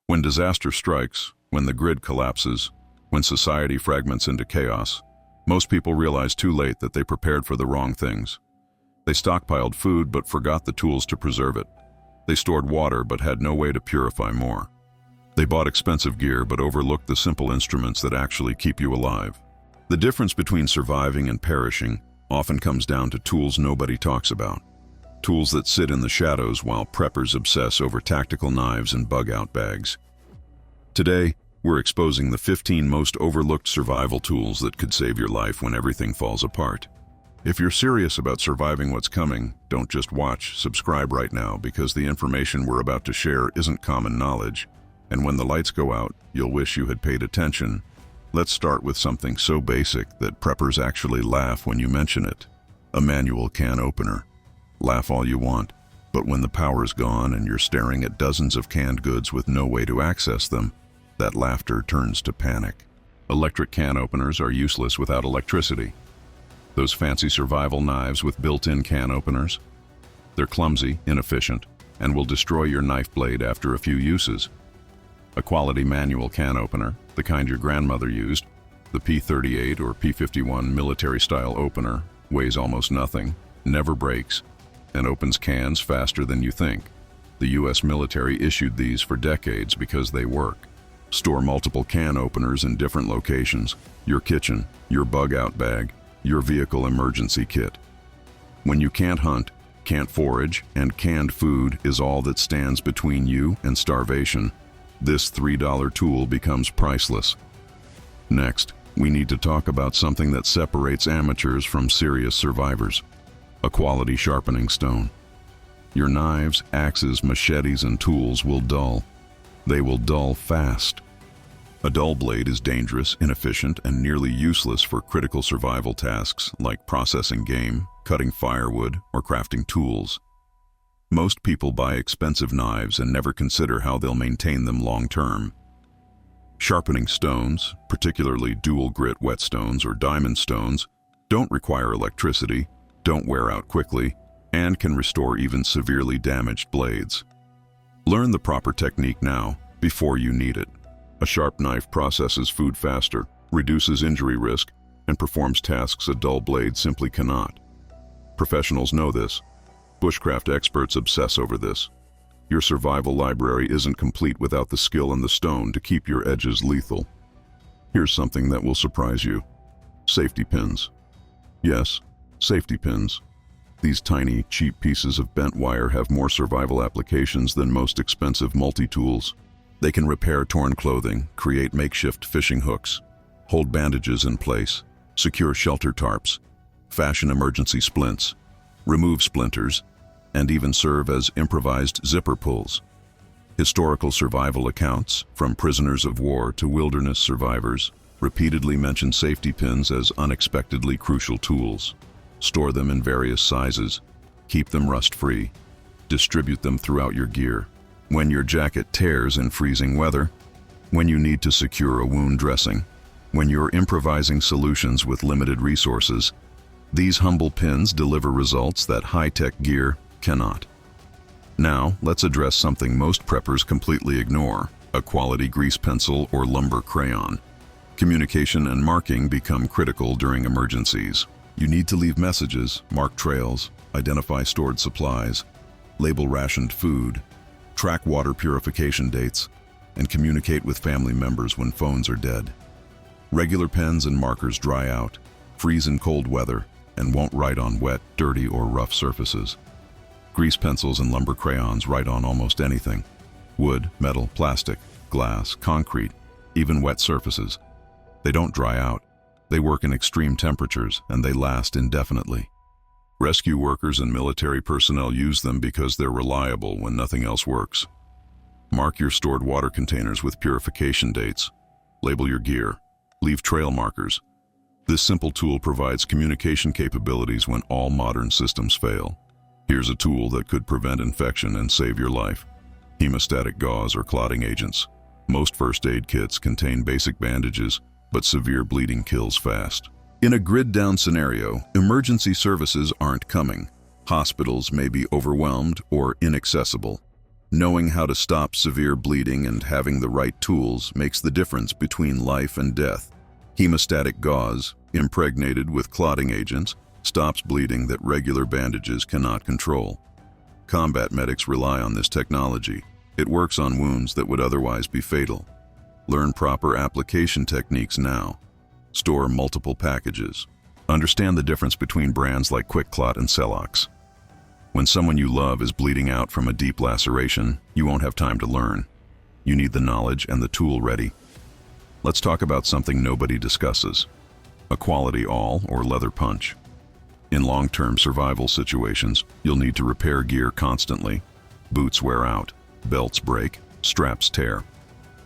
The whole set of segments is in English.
When disaster strikes, when the grid collapses, when society fragments into chaos, most people realize too late that they prepared for the wrong things. They stockpiled food but forgot the tools to preserve it. They stored water but had no way to purify more. They bought expensive gear but overlooked the simple instruments that actually keep you alive. The difference between surviving and perishing often comes down to tools nobody talks about. Tools that sit in the shadows while preppers obsess over tactical knives and bug-out bags. Today, we're exposing the 15 most overlooked survival tools that could save your life when everything falls apart. If you're serious about surviving what's coming, don't just watch, subscribe right now, because the information we're about to share isn't common knowledge, and when the lights go out, you'll wish you had paid attention. Let's start with something so basic that preppers actually laugh when you mention it. A manual can opener. Laugh all you want, but when the power's gone and you're staring at dozens of canned goods with no way to access them, that laughter turns to panic. Electric can openers are useless without electricity. Those fancy survival knives with built-in can openers? They're clumsy, inefficient, and will destroy your knife blade after a few uses. A quality manual can opener, the kind your grandmother used, the P38 or P51 military-style opener, weighs almost nothing, never breaks, and opens cans faster than you think. The US military issued these for decades because they work. Store multiple can openers in different locations: your kitchen, your bug-out bag, your vehicle emergency kit. When you can't hunt, can't forage, and canned food is all that stands between you and starvation, this $3 tool becomes priceless. Next, we need to talk about something that separates amateurs from serious survivors: a quality sharpening stone. Your knives, axes, machetes, and tools will dull. They will dull fast. A dull blade is dangerous, inefficient, and nearly useless for critical survival tasks like processing game, cutting firewood, or crafting tools. Most people buy expensive knives and never consider how they'll maintain them long-term. Sharpening stones, particularly dual-grit whetstones or diamond stones, don't require electricity, don't wear out quickly, and can restore even severely damaged blades. Learn the proper technique now, before you need it. A sharp knife processes food faster, reduces injury risk, and performs tasks a dull blade simply cannot. Professionals know this. Bushcraft experts obsess over this. Your survival library isn't complete without the skill and the stone to keep your edges lethal. Here's something that will surprise you. Safety pins. Yes, safety pins. These tiny, cheap pieces of bent wire have more survival applications than most expensive multi-tools. They can repair torn clothing, create makeshift fishing hooks, hold bandages in place, secure shelter tarps, fashion emergency splints, remove splinters, and even serve as improvised zipper pulls. Historical survival accounts, from prisoners of war to wilderness survivors, repeatedly mention safety pins as unexpectedly crucial tools. Store them in various sizes, keep them rust-free, distribute them throughout your gear. When your jacket tears in freezing weather, when you need to secure a wound dressing, when you're improvising solutions with limited resources, these humble pins deliver results that high-tech gear cannot. Now, let's address something most preppers completely ignore: a quality grease pencil or lumber crayon. Communication and marking become critical during emergencies. You need to leave messages, mark trails, identify stored supplies, label rationed food, track water purification dates, and communicate with family members when phones are dead. Regular pens and markers dry out, freeze in cold weather, and won't write on wet, dirty, or rough surfaces. Grease pencils and lumber crayons write on almost anything: wood, metal, plastic, glass, concrete, even wet surfaces. They don't dry out. They work in extreme temperatures, and they last indefinitely. Rescue workers and military personnel use them because they're reliable when nothing else works. Mark your stored water containers with purification dates. Label your gear. Leave trail markers. This simple tool provides communication capabilities when all modern systems fail. Here's a tool that could prevent infection and save your life: hemostatic gauze or clotting agents. Most first aid kits contain basic bandages, but severe bleeding kills fast. In a grid-down scenario, emergency services aren't coming. Hospitals may be overwhelmed or inaccessible. Knowing how to stop severe bleeding and having the right tools makes the difference between life and death. Hemostatic gauze, impregnated with clotting agents, stops bleeding that regular bandages cannot control. Combat medics rely on this technology. It works on wounds that would otherwise be fatal. Learn proper application techniques now. Store multiple packages. Understand the difference between brands like QuickClot and Celox. When someone you love is bleeding out from a deep laceration, you won't have time to learn. You need the knowledge and the tool ready. Let's talk about something nobody discusses: a quality awl or leather punch. In long-term survival situations, you'll need to repair gear constantly. Boots wear out, belts break, straps tear.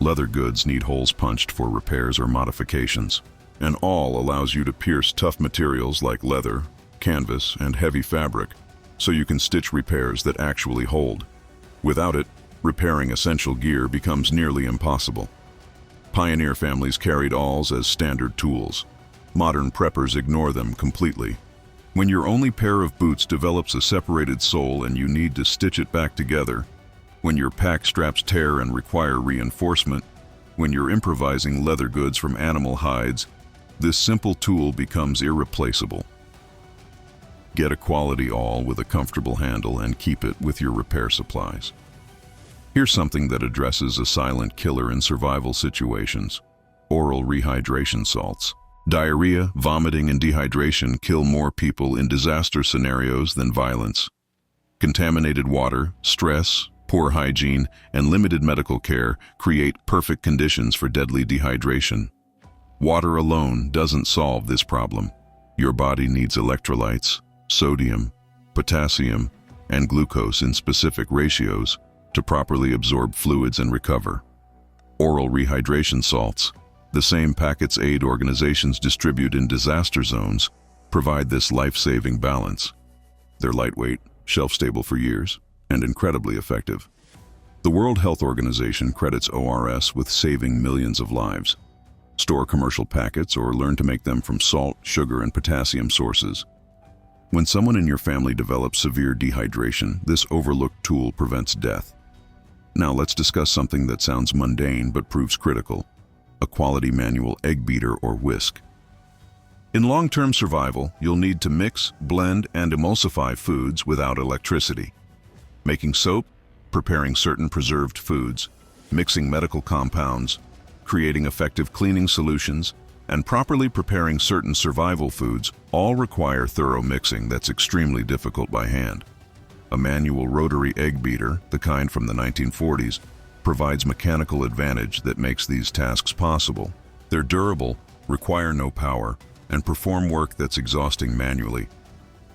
Leather goods need holes punched for repairs or modifications. An awl allows you to pierce tough materials like leather, canvas, and heavy fabric, so you can stitch repairs that actually hold. Without it, repairing essential gear becomes nearly impossible. Pioneer families carried awls as standard tools. Modern preppers ignore them completely. When your only pair of boots develops a separated sole and you need to stitch it back together, when your pack straps tear and require reinforcement, when you're improvising leather goods from animal hides, this simple tool becomes irreplaceable. Get a quality awl with a comfortable handle and keep it with your repair supplies. Here's something that addresses a silent killer in survival situations: oral rehydration salts. Diarrhea, vomiting, and dehydration kill more people in disaster scenarios than violence. Contaminated water, stress, poor hygiene, and limited medical care create perfect conditions for deadly dehydration. Water alone doesn't solve this problem. Your body needs electrolytes, sodium, potassium, and glucose in specific ratios to properly absorb fluids and recover. Oral rehydration salts, the same packets aid organizations distribute in disaster zones, provide this life-saving balance. They're lightweight, shelf-stable for years, and incredibly effective. The World Health Organization credits ORS with saving millions of lives. Store commercial packets or learn to make them from salt, sugar, and potassium sources. When someone in your family develops severe dehydration, this overlooked tool prevents death. Now let's discuss something that sounds mundane but proves critical: a quality manual egg beater or whisk. In long-term survival, you'll need to mix, blend, and emulsify foods without electricity. Making soap, preparing certain preserved foods, mixing medical compounds, creating effective cleaning solutions, and properly preparing certain survival foods all require thorough mixing that's extremely difficult by hand. A manual rotary egg beater, the kind from the 1940s, provides mechanical advantage that makes these tasks possible. They're durable, require no power, and perform work that's exhausting manually.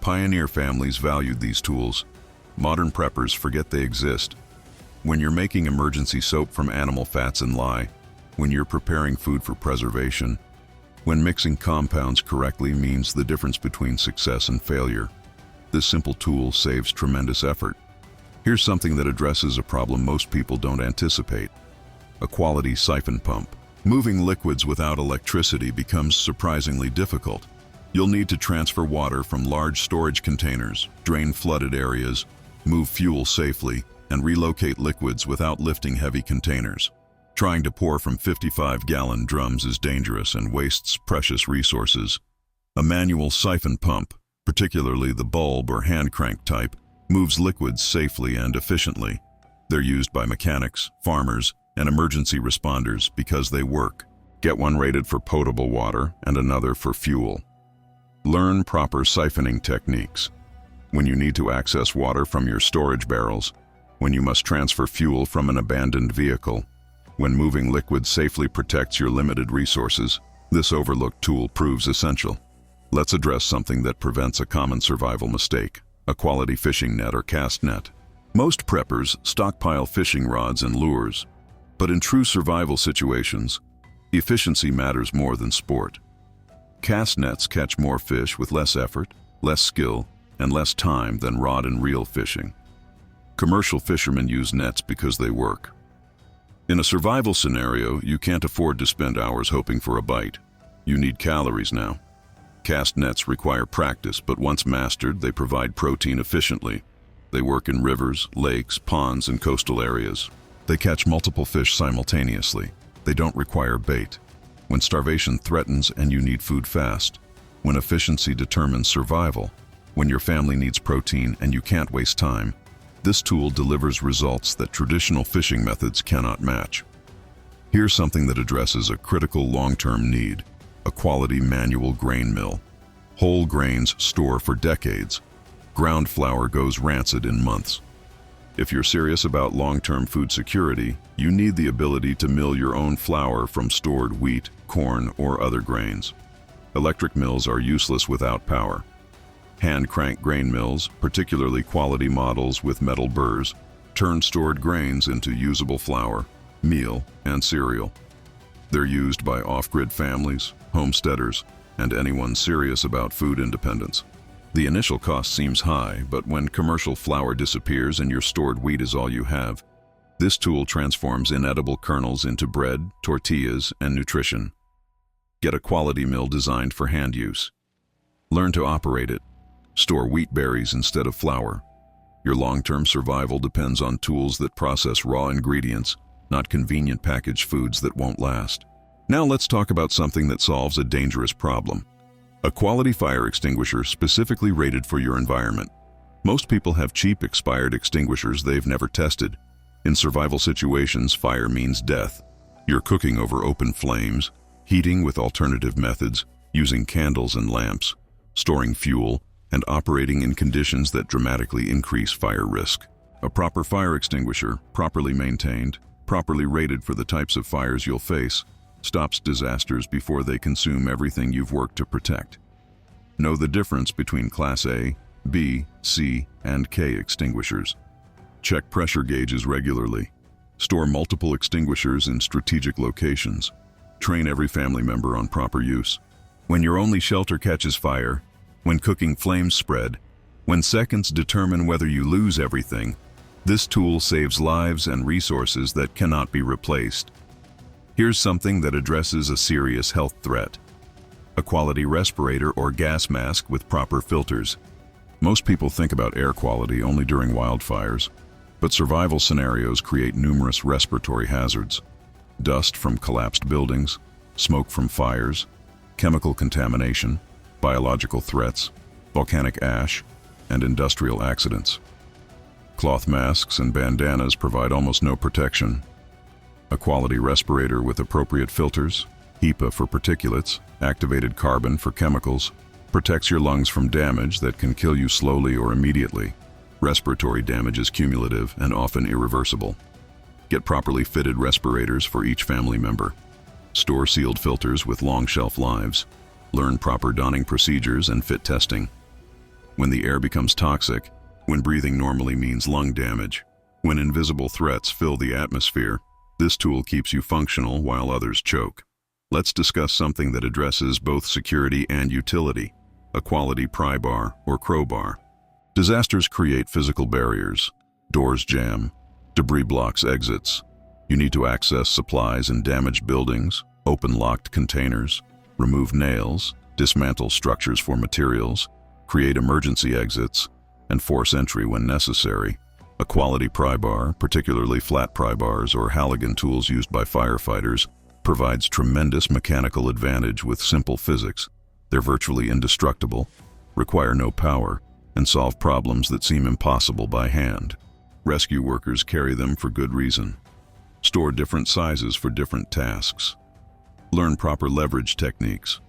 Pioneer families valued these tools. Modern preppers forget they exist. When you're making emergency soap from animal fats and lye, when you're preparing food for preservation, when mixing compounds correctly means the difference between success and failure, this simple tool saves tremendous effort. Here's something that addresses a problem most people don't anticipate: a quality siphon pump. Moving liquids without electricity becomes surprisingly difficult. You'll need to transfer water from large storage containers, drain flooded areas, move fuel safely, and relocate liquids without lifting heavy containers. Trying to pour from 55-gallon drums is dangerous and wastes precious resources. A manual siphon pump, particularly the bulb or hand crank type, moves liquids safely and efficiently. They're used by mechanics, farmers, and emergency responders because they work. Get one rated for potable water and another for fuel. Learn proper siphoning techniques. When you need to access water from your storage barrels, when you must transfer fuel from an abandoned vehicle, when moving liquids safely protects your limited resources, this overlooked tool proves essential. Let's address something that prevents a common survival mistake: a quality fishing net or cast net. Most preppers stockpile fishing rods and lures, but in true survival situations, efficiency matters more than sport. Cast nets catch more fish with less effort, less skill, and less time than rod and reel fishing. Commercial fishermen use nets because they work. In a survival scenario, you can't afford to spend hours hoping for a bite. You need calories now. Cast nets require practice, but once mastered, they provide protein efficiently. They work in rivers, lakes, ponds, and coastal areas. They catch multiple fish simultaneously. They don't require bait. When starvation threatens and you need food fast. When efficiency determines survival. When your family needs protein and you can't waste time. This tool delivers results that traditional fishing methods cannot match. Here's something that addresses a critical long-term need: a quality manual grain mill. Whole grains store for decades. Ground flour goes rancid in months. If you're serious about long-term food security, you need the ability to mill your own flour from stored wheat, corn, or other grains. Electric mills are useless without power. Hand-crank grain mills, particularly quality models with metal burrs, turn stored grains into usable flour, meal, and cereal. They're used by off-grid families, homesteaders, and anyone serious about food independence. The initial cost seems high, but when commercial flour disappears and your stored wheat is all you have, this tool transforms inedible kernels into bread, tortillas, and nutrition. Get a quality mill designed for hand use. Learn to operate it. Store wheat berries instead of flour. Your long-term survival depends on tools that process raw ingredients, not convenient packaged foods that won't last. Now let's talk about something that solves a dangerous problem. A quality fire extinguisher specifically rated for your environment. Most people have cheap, expired extinguishers they've never tested. In survival situations, fire means death. You're cooking over open flames, heating with alternative methods, using candles and lamps, storing fuel, and operating in conditions that dramatically increase fire risk. A proper fire extinguisher, properly maintained, properly rated for the types of fires you'll face, stops disasters before they consume everything you've worked to protect. Know the difference between Class A, B, C, and K extinguishers. Check pressure gauges regularly. Store multiple extinguishers in strategic locations. Train every family member on proper use. When your only shelter catches fire, when cooking flames spread, when seconds determine whether you lose everything, this tool saves lives and resources that cannot be replaced. Here's something that addresses a serious health threat: a quality respirator or gas mask with proper filters. Most people think about air quality only during wildfires, but survival scenarios create numerous respiratory hazards. Dust from collapsed buildings, smoke from fires, chemical contamination, biological threats, volcanic ash, and industrial accidents. Cloth masks and bandanas provide almost no protection. A quality respirator with appropriate filters, HEPA for particulates, activated carbon for chemicals, protects your lungs from damage that can kill you slowly or immediately. Respiratory damage is cumulative and often irreversible. Get properly fitted respirators for each family member. Store sealed filters with long shelf lives. Learn proper donning procedures and fit testing. When the air becomes toxic, when breathing normally means lung damage, when invisible threats fill the atmosphere, this tool keeps you functional while others choke. Let's discuss something that addresses both security and utility: a quality pry bar or crowbar. Disasters create physical barriers. Doors jam, debris blocks exits. You need to access supplies in damaged buildings, open locked containers, remove nails, dismantle structures for materials, create emergency exits, and force entry when necessary. A quality pry bar, particularly flat pry bars or Halligan tools used by firefighters, provides tremendous mechanical advantage with simple physics. They're virtually indestructible, require no power, and solve problems that seem impossible by hand. Rescue workers carry them for good reason. Store different sizes for different tasks. Learn proper leverage techniques.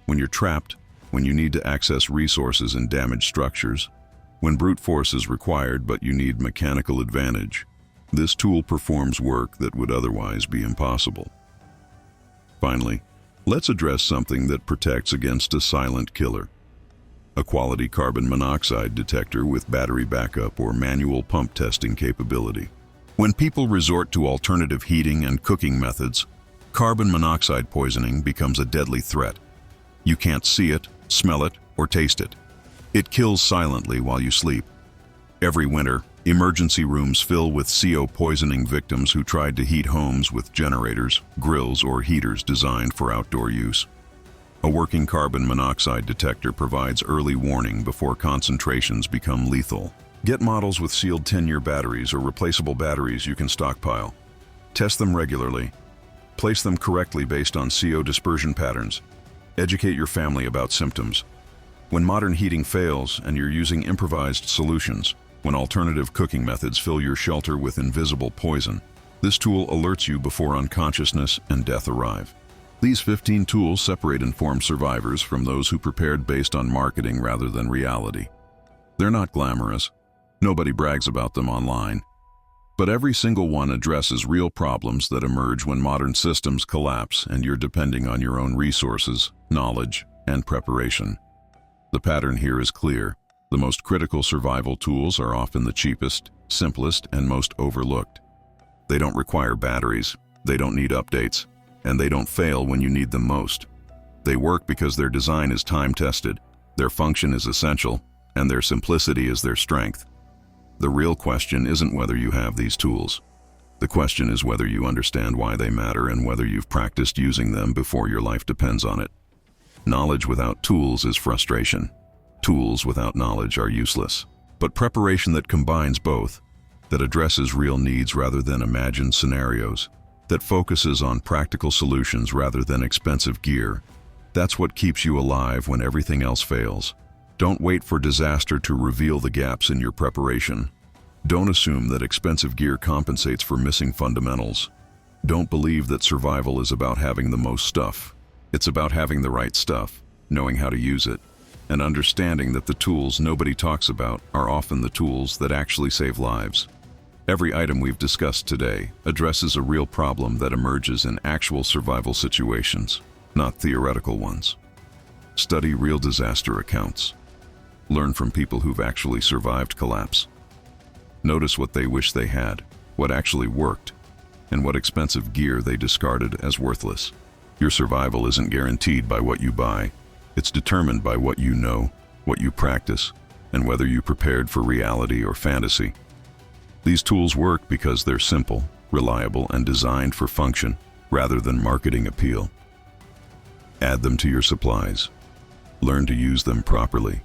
When you're trapped, when you need to access resources in damaged structures, when brute force is required but you need mechanical advantage, this tool performs work that would otherwise be impossible. Finally, let's address something that protects against a silent killer: a quality carbon monoxide detector with battery backup or manual pump testing capability. When people resort to alternative heating and cooking methods, carbon monoxide poisoning becomes a deadly threat. You can't see it, smell it, or taste it. It kills silently while you sleep. Every winter, emergency rooms fill with CO poisoning victims who tried to heat homes with generators, grills, or heaters designed for outdoor use. A working carbon monoxide detector provides early warning before concentrations become lethal. Get models with sealed 10-year batteries or replaceable batteries you can stockpile. Test them regularly. Place them correctly based on CO dispersion patterns. Educate your family about symptoms. When modern heating fails and you're using improvised solutions, when alternative cooking methods fill your shelter with invisible poison, this tool alerts you before unconsciousness and death arrive. These 15 tools separate informed survivors from those who prepared based on marketing rather than reality. They're not glamorous. Nobody brags about them online. But every single one addresses real problems that emerge when modern systems collapse and you're depending on your own resources, knowledge, and preparation. The pattern here is clear. The most critical survival tools are often the cheapest, simplest, and most overlooked. They don't require batteries, they don't need updates, and they don't fail when you need them most. They work because their design is time-tested, their function is essential, and their simplicity is their strength. The real question isn't whether you have these tools. The question is whether you understand why they matter and whether you've practiced using them before your life depends on it. Knowledge without tools is frustration. Tools without knowledge are useless. But preparation that combines both, that addresses real needs rather than imagined scenarios, that focuses on practical solutions rather than expensive gear, that's what keeps you alive when everything else fails. Don't wait for disaster to reveal the gaps in your preparation. Don't assume that expensive gear compensates for missing fundamentals. Don't believe that survival is about having the most stuff. It's about having the right stuff, knowing how to use it, and understanding that the tools nobody talks about are often the tools that actually save lives. Every item we've discussed today addresses a real problem that emerges in actual survival situations, not theoretical ones. Study real disaster accounts. Learn from people who've actually survived collapse. Notice what they wish they had, what actually worked, and what expensive gear they discarded as worthless. Your survival isn't guaranteed by what you buy. It's determined by what you know, what you practice, and whether you prepared for reality or fantasy. These tools work because they're simple, reliable, and designed for function rather than marketing appeal. Add them to your supplies. Learn to use them properly.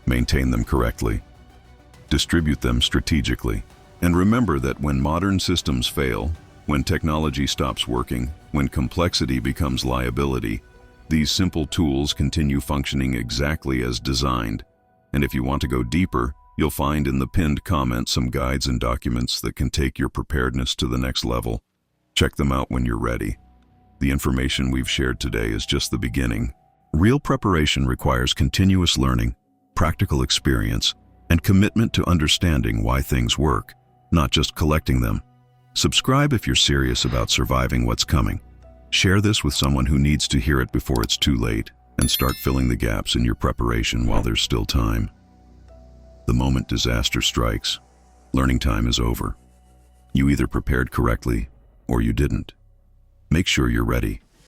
Maintain them correctly. Distribute them strategically. And remember that when modern systems fail, when technology stops working, when complexity becomes liability, these simple tools continue functioning exactly as designed. And if you want to go deeper, you'll find in the pinned comment some guides and documents that can take your preparedness to the next level. Check them out when you're ready. The information we've shared today is just the beginning. Real preparation requires continuous learning, practical experience, and commitment to understanding why things work, not just collecting them. Subscribe if you're serious about surviving what's coming. Share this with someone who needs to hear it before it's too late, and start filling the gaps in your preparation while there's still time. The moment disaster strikes, learning time is over. You either prepared correctly or you didn't. Make sure you're ready.